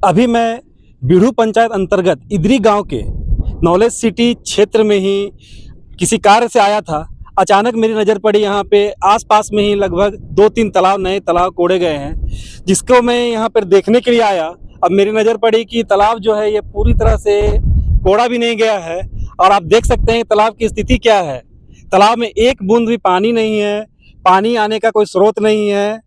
अभी मैं बिढ़ू पंचायत अंतर्गत इदरी गांव के नॉलेज सिटी क्षेत्र में ही किसी कार्य से आया था। अचानक मेरी नज़र पड़ी यहाँ पे आसपास में ही लगभग 2-3 तालाब नए तालाब कोड़े गए हैं, जिसको मैं यहाँ पर देखने के लिए आया। अब मेरी नज़र पड़ी कि तालाब जो है ये पूरी तरह से कोड़ा भी नहीं गया है और आप देख सकते हैं तालाब की स्थिति क्या है। तालाब में एक बूंद भी पानी नहीं है, पानी आने का कोई स्रोत नहीं है।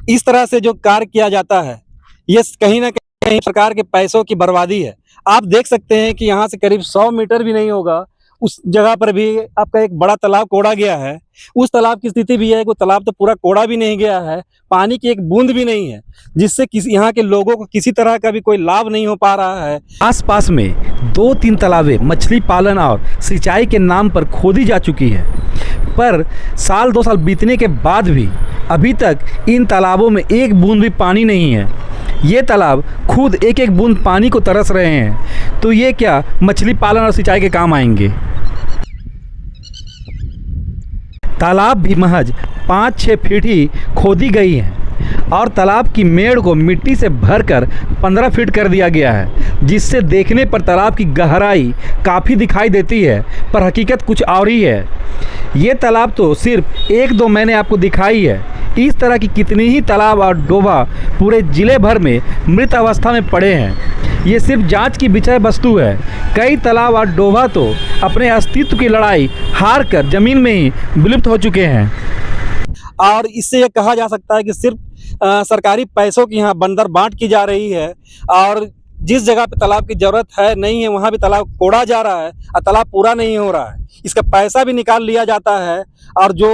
इस तरह से जो कार्य किया जाता है ये कहीं ना कहीं सरकार के पैसों की बर्बादी है। आप देख सकते हैं कि यहाँ से करीब 100 मीटर भी नहीं होगा, उस जगह पर भी आपका एक बड़ा तालाब कोड़ा गया है। उस तालाब की स्थिति भी है कि तालाब तो पूरा कोड़ा भी नहीं गया है, पानी की एक बूंद भी नहीं है, जिससे किसी यहाँ के लोगों को किसी तरह का भी कोई लाभ नहीं हो पा रहा है। आसपास में 2-3 तालाबें मछली पालन और सिंचाई के नाम पर खोदी जा चुकी है, पर साल 2 साल बीतने के बाद भी अभी तक इन तालाबों में एक बूंद भी पानी नहीं है। ये तालाब खुद एक एक बूंद पानी को तरस रहे हैं, तो ये क्या मछली पालन और सिंचाई के काम आएंगे? तालाब भी महज 5-6 फीट ही खोदी गई है और तालाब की मेड़ को मिट्टी से भरकर 15 फीट कर दिया गया है, जिससे देखने पर तालाब की गहराई काफ़ी दिखाई देती है, पर हकीकत कुछ और ही है। ये तालाब तो सिर्फ 1-2 मैंने आपको दिखाई है। इस तरह की कितनी ही तालाब और डोभा पूरे ज़िले भर में मृत अवस्था में पड़े हैं। ये सिर्फ जांच की विषय वस्तु है। कई तालाब और डोभा तो अपने अस्तित्व की लड़ाई हार कर ज़मीन में ही विलुप्त हो चुके हैं। और इससे ये कहा जा सकता है कि सिर्फ सरकारी पैसों की यहाँ बंदर बांट की जा रही है और जिस जगह पे तालाब की ज़रूरत है नहीं है वहाँ भी तालाब कोड़ा जा रहा है और तालाब पूरा नहीं हो रहा है। इसका पैसा भी निकाल लिया जाता है और जो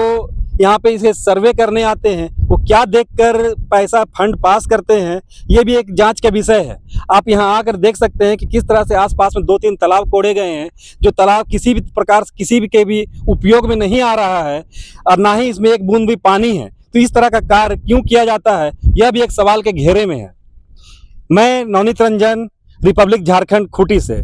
यहाँ पे इसे सर्वे करने आते हैं वो क्या देखकर पैसा फंड पास करते हैं, ये भी एक जांच का विषय है। आप यहाँ आकर देख सकते हैं कि किस तरह से आसपास में 2-3 तालाब कोड़े गए हैं, जो तालाब किसी भी प्रकार किसी भी के भी उपयोग में नहीं आ रहा है और ना ही इसमें एक बूंद भी पानी है। तो इस तरह का कार्य क्यों किया जाता है, यह भी एक सवाल के घेरे में है। मैं नवनीत रंजन, रिपब्लिक झारखंड, खूंटी से।